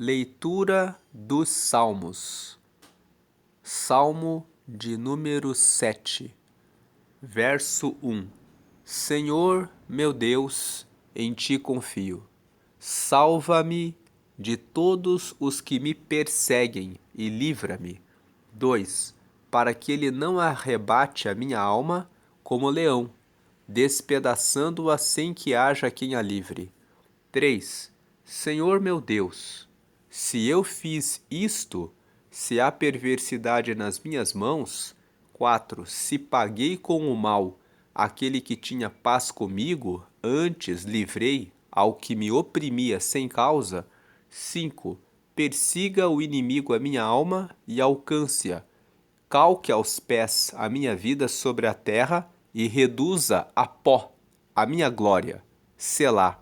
Leitura dos Salmos. Salmo de número 7, verso 1. Senhor, meu Deus, em ti confio. Salva-me de todos os que me perseguem e livra-me. 2. Para que ele não arrebate a minha alma como leão, despedaçando-a sem que haja quem a livre. 3. Senhor meu Deus, se eu fiz isto, se há perversidade nas minhas mãos. 4. Se paguei com o mal aquele que tinha paz comigo, antes livrei ao que me oprimia sem causa. 5. Persiga o inimigo a minha alma e alcance-a. Calque aos pés a minha vida sobre a terra e reduza a pó a minha glória. Selá.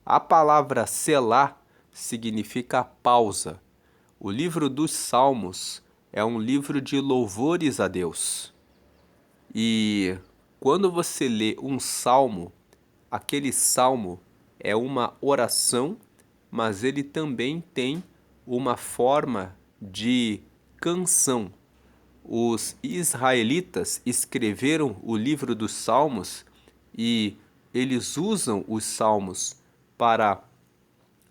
A palavra selá significa pausa. O livro dos Salmos é um livro de louvores a Deus. E quando você lê um salmo, aquele salmo é uma oração, mas ele também tem uma forma de canção. Os israelitas escreveram o livro dos Salmos e eles usam os salmos para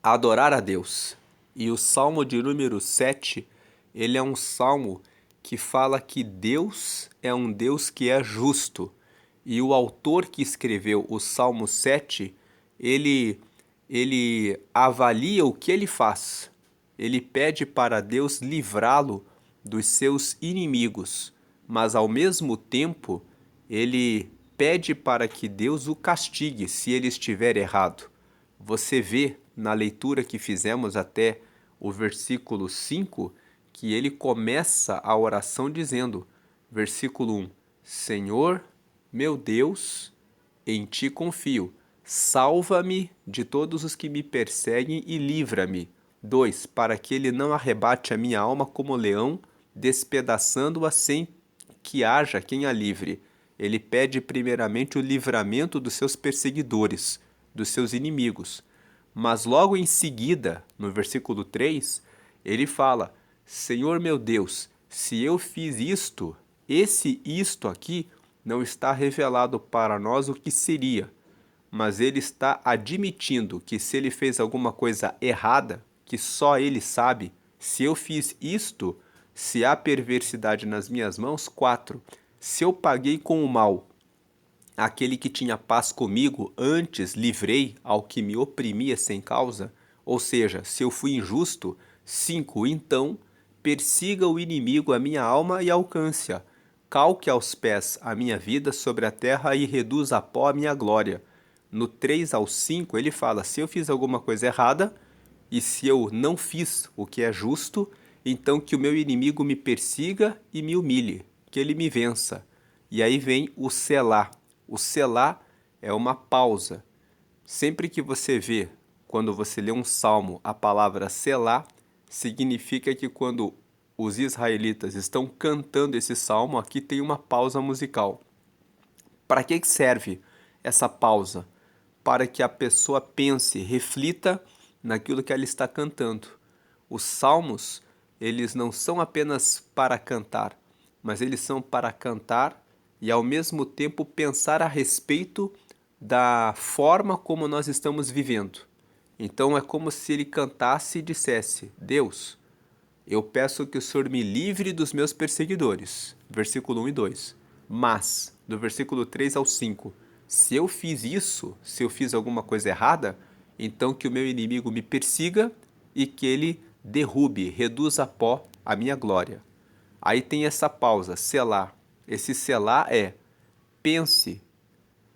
adorar a Deus. E o Salmo de número 7, ele é um salmo que fala que Deus é um Deus que é justo. E o autor que escreveu o Salmo 7, ele avalia o que ele faz. Ele pede para Deus livrá-lo dos seus inimigos, mas ao mesmo tempo ele pede para que Deus o castigue se ele estiver errado. Você vê na leitura que fizemos até o versículo 5 que ele começa a oração dizendo, versículo 1, Senhor, meu Deus, em ti confio. Salva-me de todos os que me perseguem e livra-me. 2. Para que ele não arrebate a minha alma como leão, despedaçando-a sem que haja quem a livre. Ele pede primeiramente o livramento dos seus perseguidores, dos seus inimigos. Mas logo em seguida, no versículo 3, ele fala, Senhor meu Deus, se eu fiz isto, esse isto aqui não está revelado para nós o que seria, mas ele está admitindo que se ele fez alguma coisa errada, que só ele sabe, se eu fiz isto, se há perversidade nas minhas mãos. 4. Se eu paguei com o mal aquele que tinha paz comigo, antes livrei ao que me oprimia sem causa, ou seja, se eu fui injusto. 5. Então, persiga o inimigo a minha alma e alcance-a. Calque aos pés a minha vida sobre a terra e reduza a pó a minha glória. No 3 ao 5, ele fala, se eu fiz alguma coisa errada, e se eu não fiz o que é justo, então que o meu inimigo me persiga e me humilhe, que ele me vença. E aí vem o selá. O selá é uma pausa. Sempre que você vê, quando você lê um salmo, a palavra selá, significa que quando os israelitas estão cantando esse salmo, aqui tem uma pausa musical. Para que serve essa pausa? Para que a pessoa pense, reflita naquilo que ela está cantando. Os salmos, eles não são apenas para cantar, mas eles são para cantar e ao mesmo tempo pensar a respeito da forma como nós estamos vivendo. Então é como se ele cantasse e dissesse, Deus, eu peço que o Senhor me livre dos meus perseguidores. Versículo 1 e 2. Mas, do versículo 3 ao 5, se eu fiz isso, se eu fiz alguma coisa errada, então que o meu inimigo me persiga e que ele derrube, reduza a pó a minha glória. Aí tem essa pausa, selá. Esse selá é, pense,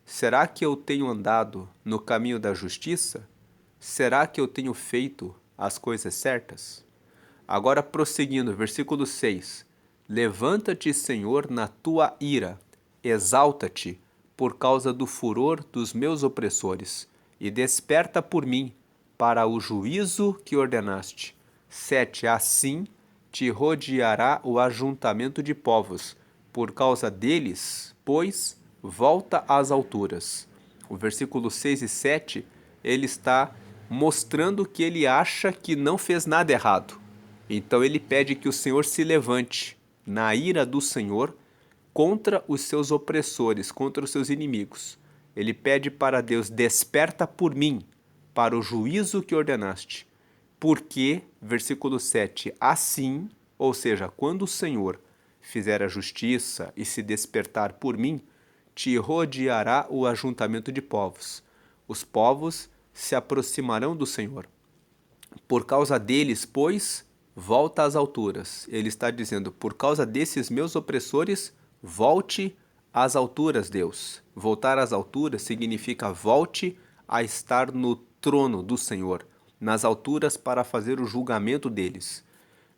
será que eu tenho andado no caminho da justiça? Será que eu tenho feito as coisas certas? Agora prosseguindo, versículo 6. Levanta-te, Senhor, na tua ira, exalta-te por causa do furor dos meus opressores, e desperta por mim para o juízo que ordenaste. 7. Assim te rodeará o ajuntamento de povos, por causa deles, pois, volta às alturas. O versículo 6 e 7, ele está mostrando que ele acha que não fez nada errado. Então ele pede que o Senhor se levante na ira do Senhor contra os seus opressores, contra os seus inimigos. Ele pede para Deus: desperta por mim, para o juízo que ordenaste. Porque, versículo 7, assim, ou seja, quando o Senhor fizer a justiça e se despertar por mim, te rodeará o ajuntamento de povos. Os povos se aproximarão do Senhor. Por causa deles, pois, volta às alturas. Ele está dizendo: por causa desses meus opressores, volte às alturas, Deus. Voltar às alturas significa volte a estar no trono do Senhor, nas alturas para fazer o julgamento deles.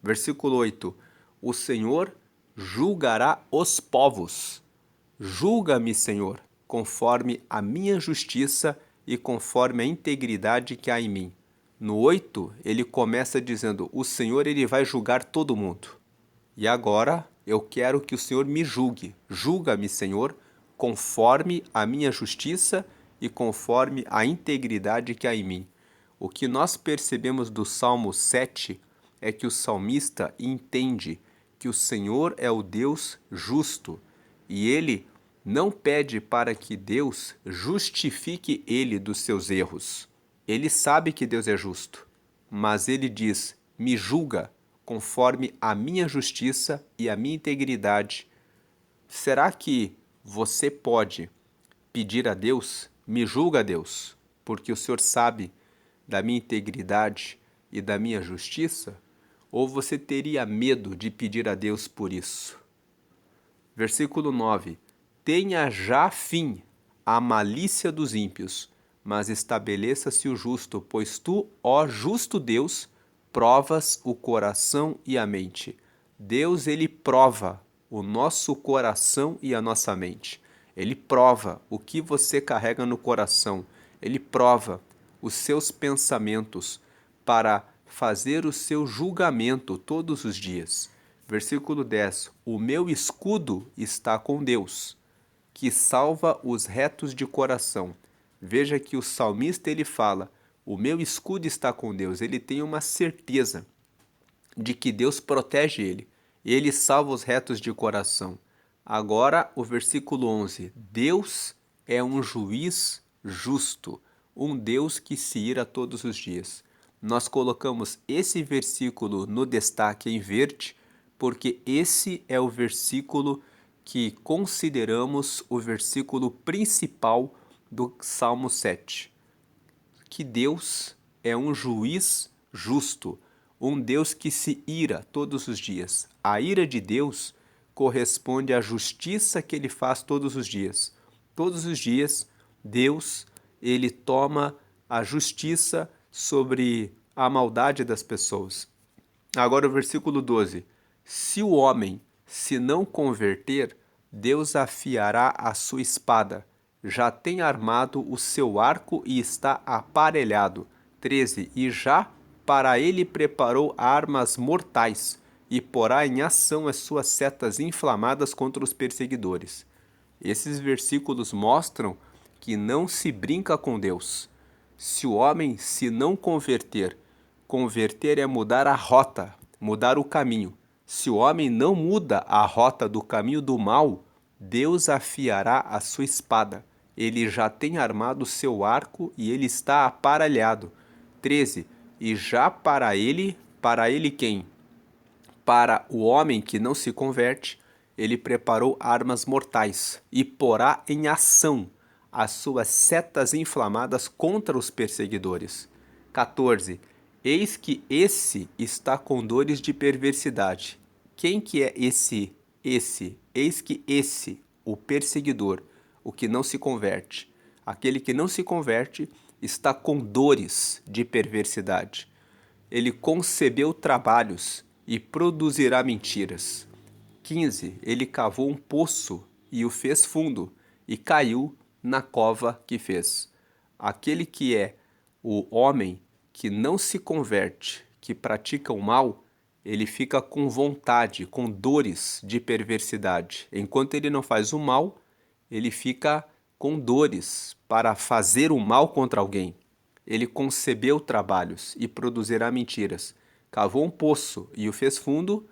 Versículo 8: o Senhor julgará os povos. Julga-me, Senhor, conforme a minha justiça e conforme a integridade que há em mim. No 8, ele começa dizendo: o Senhor ele vai julgar todo mundo. E agora eu quero que o Senhor me julgue. Julga-me, Senhor, conforme a minha justiça e conforme a integridade que há em mim. O que nós percebemos do Salmo 7 é que o salmista entende que o Senhor é o Deus justo e ele não pede para que Deus justifique ele dos seus erros. Ele sabe que Deus é justo, mas ele diz: me julga conforme a minha justiça e a minha integridade. Será que você pode pedir a Deus: me julga, Deus, porque o Senhor sabe da minha integridade e da minha justiça? Ou você teria medo de pedir a Deus por isso? Versículo 9: tenha já fim a malícia dos ímpios, mas estabeleça-se o justo, pois tu, ó justo Deus, provas o coração e a mente. Deus, ele prova o nosso coração e a nossa mente. Ele prova o que você carrega no coração. Ele prova os seus pensamentos para fazer o seu julgamento todos os dias. Versículo 10: o meu escudo está com Deus, que salva os retos de coração. Veja que o salmista ele fala: o meu escudo está com Deus. Ele tem uma certeza de que Deus protege ele. Ele salva os retos de coração. Agora o versículo 11: Deus é um juiz justo, um Deus que se ira todos os dias. Nós colocamos esse versículo no destaque em verde, porque esse é o versículo que consideramos o versículo principal do Salmo 7. Que Deus é um juiz justo, um Deus que se ira todos os dias. A ira de Deus corresponde à justiça que ele faz todos os dias. Todos os dias, Deus, ele toma a justiça sobre a maldade das pessoas. Agora o versículo 12. Se o homem se não converter, Deus afiará a sua espada. Já tem armado o seu arco e está aparelhado. 13. E já para ele preparou armas mortais e porá em ação as suas setas inflamadas contra os perseguidores. Esses versículos mostram que não se brinca com Deus. Se o homem se não converter, converter é mudar a rota, mudar o caminho. Se o homem não muda a rota do caminho do mal, Deus afiará a sua espada. Ele já tem armado o seu arco e ele está aparelhado. 13. E já para ele quem? Para o homem que não se converte, ele preparou armas mortais e porá em ação as suas setas inflamadas contra os perseguidores. 14. Eis que esse está com dores de perversidade. Quem que é esse? Eis que esse, o perseguidor, o que não se converte. Aquele que não se converte está com dores de perversidade. Ele concebeu trabalhos e produzirá mentiras. 15. Ele cavou um poço e o fez fundo, e caiu na cova que fez. Aquele que é o homem que não se converte, que pratica o mal, ele fica com vontade, com dores de perversidade. Enquanto ele não faz o mal, ele fica com dores para fazer o mal contra alguém. Ele concebeu trabalhos e produzirá mentiras. Cavou um poço e o fez fundo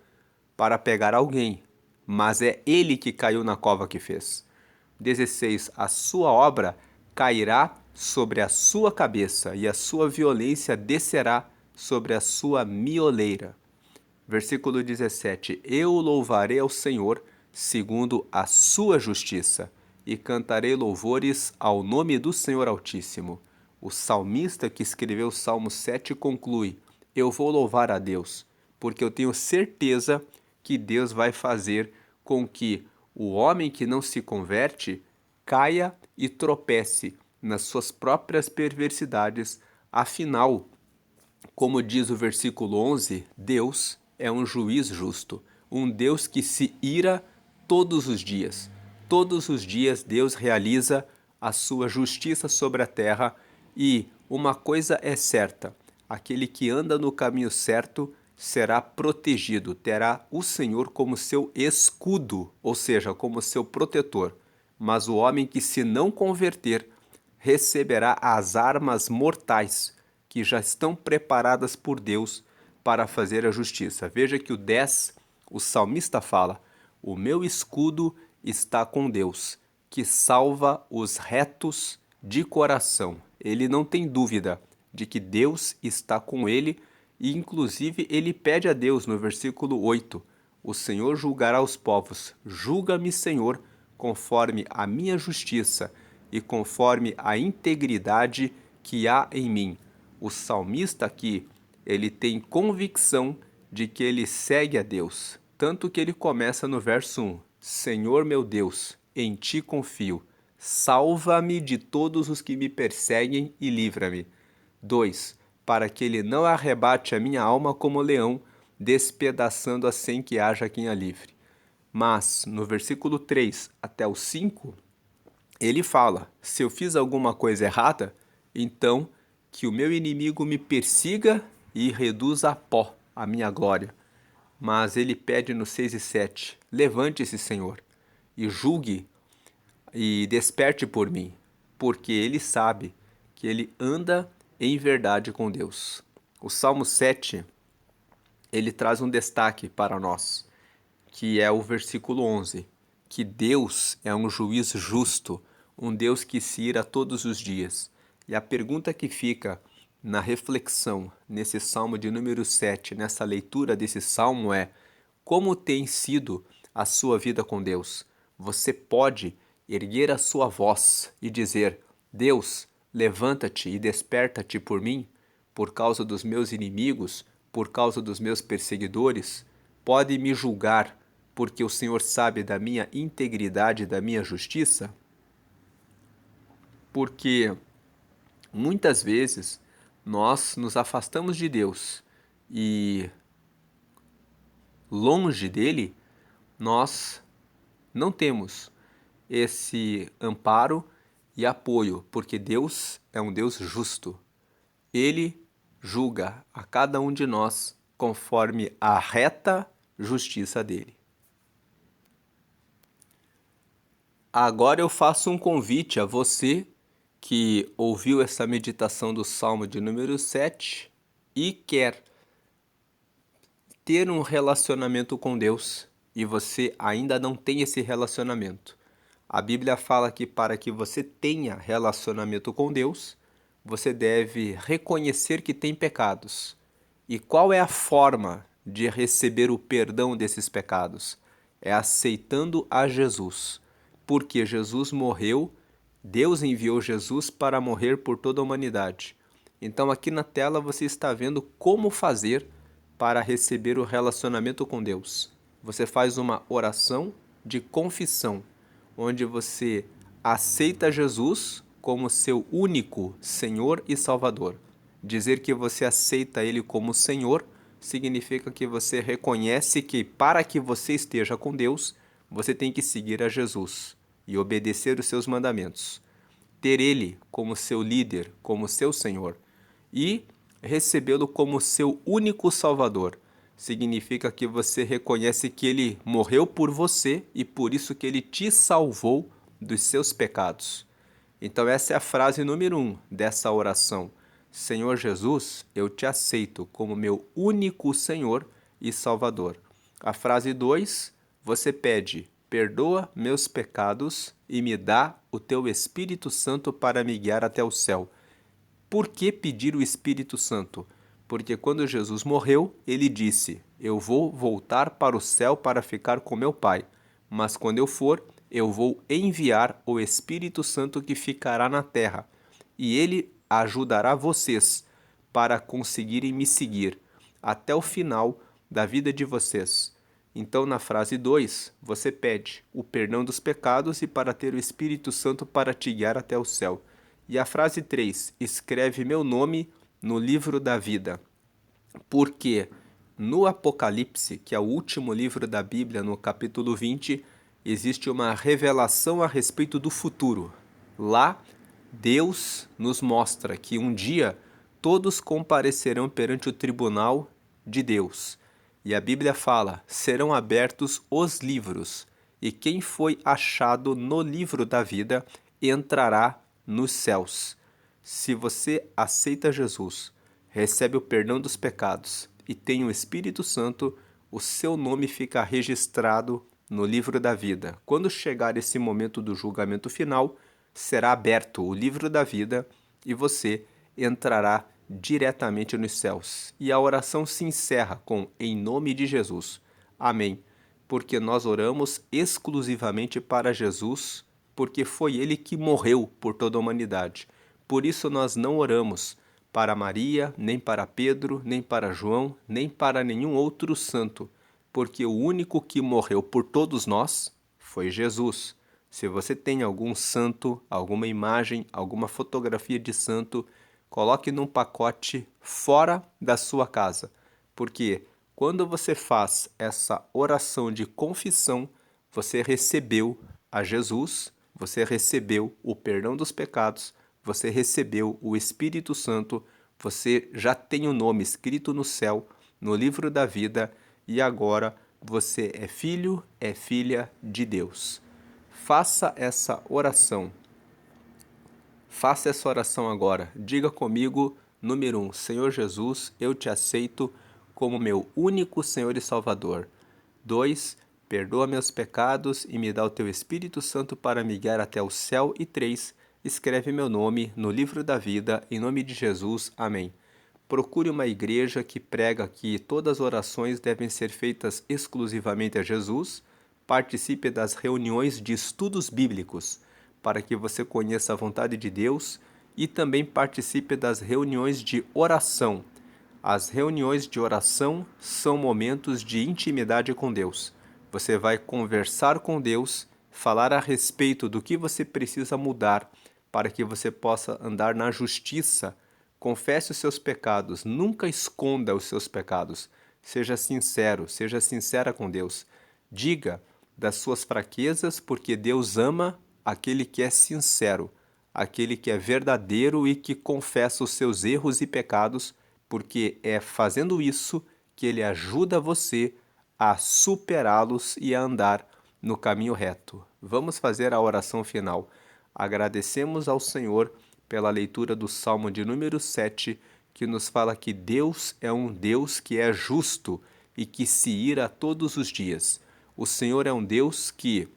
para pegar alguém, mas é ele que caiu na cova que fez. 16. A sua obra cairá sobre a sua cabeça e a sua violência descerá sobre a sua mioleira. Versículo 17. Eu louvarei ao Senhor segundo a sua justiça e cantarei louvores ao nome do Senhor Altíssimo. O salmista que escreveu o Salmo 7 conclui: Eu vou louvar a Deus, porque eu tenho certeza que Deus vai fazer com que o homem que não se converte caia e tropece nas suas próprias perversidades. Afinal, como diz o versículo 11, Deus é um juiz justo, um Deus que se ira todos os dias. Todos os dias Deus realiza a sua justiça sobre a terra e uma coisa é certa: aquele que anda no caminho certo será protegido, terá o Senhor como seu escudo, ou seja, como seu protetor. Mas o homem que se não converter receberá as armas mortais que já estão preparadas por Deus para fazer a justiça. Veja que o 10, o salmista fala: O meu escudo está com Deus, que salva os retos de coração. Ele não tem dúvida de que Deus está com ele e, inclusive, ele pede a Deus no versículo 8: O Senhor julgará os povos. Julga-me, Senhor, conforme a minha justiça e conforme a integridade que há em mim. O salmista aqui, ele tem convicção de que ele segue a Deus, tanto que ele começa no verso 1: Senhor meu Deus, em ti confio, salva-me de todos os que me perseguem e livra-me. 2. Para que ele não arrebate a minha alma como leão, despedaçando-a sem que haja quem a livre. Mas, no versículo 3 até o 5, ele fala: se eu fiz alguma coisa errada, então que o meu inimigo me persiga e reduza a pó a minha glória. Mas ele pede no 6 e 7: levante-se, Senhor, e julgue e desperte por mim, porque ele sabe que ele anda em verdade com Deus. O Salmo 7, ele traz um destaque para nós, que é o versículo 11, que Deus é um juiz justo, um Deus que se ira todos os dias. E a pergunta que fica na reflexão nesse Salmo de número 7, nessa leitura desse Salmo é: como tem sido a sua vida com Deus? Você pode erguer a sua voz e dizer: Deus, levanta-te e desperta-te por mim, por causa dos meus inimigos, por causa dos meus perseguidores? Pode me julgar, porque o Senhor sabe da minha integridade e da minha justiça? Porque muitas vezes nós nos afastamos de Deus e longe dele nós não temos esse amparo e apoio, porque Deus é um Deus justo. Ele julga a cada um de nós conforme a reta justiça dele. Agora eu faço um convite a você que ouviu essa meditação do Salmo de número 7 e quer ter um relacionamento com Deus e você ainda não tem esse relacionamento. A Bíblia fala que para que você tenha relacionamento com Deus, você deve reconhecer que tem pecados. E qual é a forma de receber o perdão desses pecados? É aceitando a Jesus. Porque Jesus morreu, Deus enviou Jesus para morrer por toda a humanidade. Então aqui na tela você está vendo como fazer para receber o relacionamento com Deus. Você faz uma oração de confissão, onde você aceita Jesus como seu único Senhor e Salvador. Dizer que você aceita Ele como Senhor significa que você reconhece que para que você esteja com Deus, você tem que seguir a Jesus e obedecer os seus mandamentos. Ter Ele como seu líder, como seu Senhor. E recebê-lo como seu único Salvador. Significa que você reconhece que Ele morreu por você e por isso que Ele te salvou dos seus pecados. Então essa é a frase número 1 dessa oração. Senhor Jesus, eu te aceito como meu único Senhor e Salvador. A frase 2, você pede, perdoa meus pecados e me dá o teu Espírito Santo para me guiar até o céu. Por que pedir o Espírito Santo? Porque quando Jesus morreu, ele disse: eu vou voltar para o céu para ficar com meu Pai, mas quando eu for, eu vou enviar o Espírito Santo que ficará na terra, e ele ajudará vocês para conseguirem me seguir até o final da vida de vocês. Então, na frase 2, você pede o perdão dos pecados e para ter o Espírito Santo para te guiar até o céu. E a frase 3, escreve meu nome no livro da vida. Porque no Apocalipse, que é o último livro da Bíblia, no capítulo 20, existe uma revelação a respeito do futuro. Lá, Deus nos mostra que um dia todos comparecerão perante o tribunal de Deus. E a Bíblia fala: serão abertos os livros, e quem foi achado no livro da vida entrará nos céus. Se você aceita Jesus, recebe o perdão dos pecados e tem o Espírito Santo, o seu nome fica registrado no livro da vida. Quando chegar esse momento do julgamento final, será aberto o livro da vida e você entrará diretamente nos céus. E a oração se encerra com em nome de Jesus. Amém. Porque nós oramos exclusivamente para Jesus, porque foi ele que morreu por toda a humanidade. Por isso nós não oramos para Maria, nem para Pedro, nem para João, nem para nenhum outro santo, porque o único que morreu por todos nós foi Jesus. Se você tem algum santo, alguma imagem, alguma fotografia de santo, coloque num pacote fora da sua casa, porque quando você faz essa oração de confissão, você recebeu a Jesus, você recebeu o perdão dos pecados, você recebeu o Espírito Santo, você já tem o nome escrito no céu, no livro da vida, e agora você é filho, é filha de Deus. Faça essa oração. Faça essa oração agora. Diga comigo, número 1, Senhor Jesus, eu te aceito como meu único Senhor e Salvador. 2, perdoa meus pecados e me dá o teu Espírito Santo para me guiar até o céu. E 3, escreve meu nome no livro da vida, em nome de Jesus. Amém. Procure uma igreja que prega que todas as orações devem ser feitas exclusivamente a Jesus. Participe das reuniões de estudos bíblicos, para que você conheça a vontade de Deus, e também participe das reuniões de oração. As reuniões de oração são momentos de intimidade com Deus. Você vai conversar com Deus, falar a respeito do que você precisa mudar para que você possa andar na justiça. Confesse os seus pecados, nunca esconda os seus pecados. Seja sincero, seja sincera com Deus. Diga das suas fraquezas, porque Deus ama aquele que é sincero, aquele que é verdadeiro e que confessa os seus erros e pecados, porque é fazendo isso que ele ajuda você a superá-los e a andar no caminho reto. Vamos fazer a oração final. Agradecemos ao Senhor pela leitura do Salmo de número 7, que nos fala que Deus é um Deus que é justo e que se ira todos os dias. O Senhor é um Deus que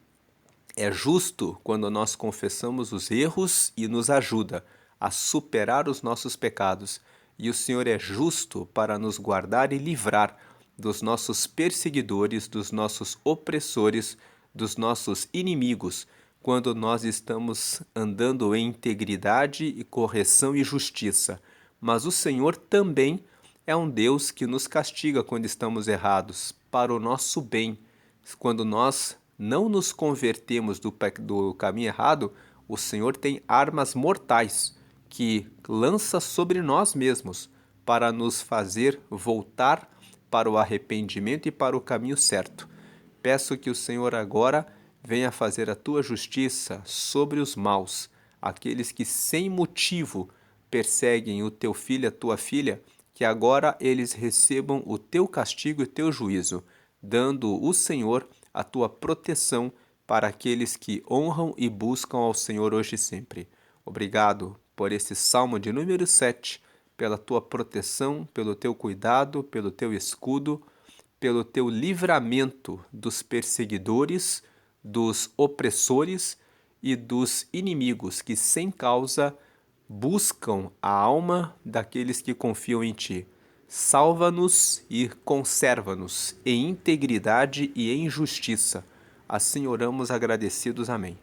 é justo quando nós confessamos os erros e nos ajuda a superar os nossos pecados. E o Senhor é justo para nos guardar e livrar dos nossos perseguidores, dos nossos opressores, dos nossos inimigos, quando nós estamos andando em integridade e correção e justiça. Mas o Senhor também é um Deus que nos castiga quando estamos errados, para o nosso bem. Quando nós não nos convertemos do caminho errado, o Senhor tem armas mortais que lança sobre nós mesmos para nos fazer voltar para o arrependimento e para o caminho certo. Peço que o Senhor agora venha fazer a tua justiça sobre os maus, aqueles que sem motivo perseguem o teu filho, a tua filha, que agora eles recebam o teu castigo e o teu juízo, dando o Senhor a tua proteção para aqueles que honram e buscam ao Senhor hoje e sempre. Obrigado por esse Salmo de número 7. pela tua proteção, pelo teu cuidado, pelo teu escudo, pelo teu livramento dos perseguidores, dos opressores e dos inimigos que sem causa buscam a alma daqueles que confiam em ti. Salva-nos e conserva-nos em integridade e em justiça. Assim oramos agradecidos. Amém.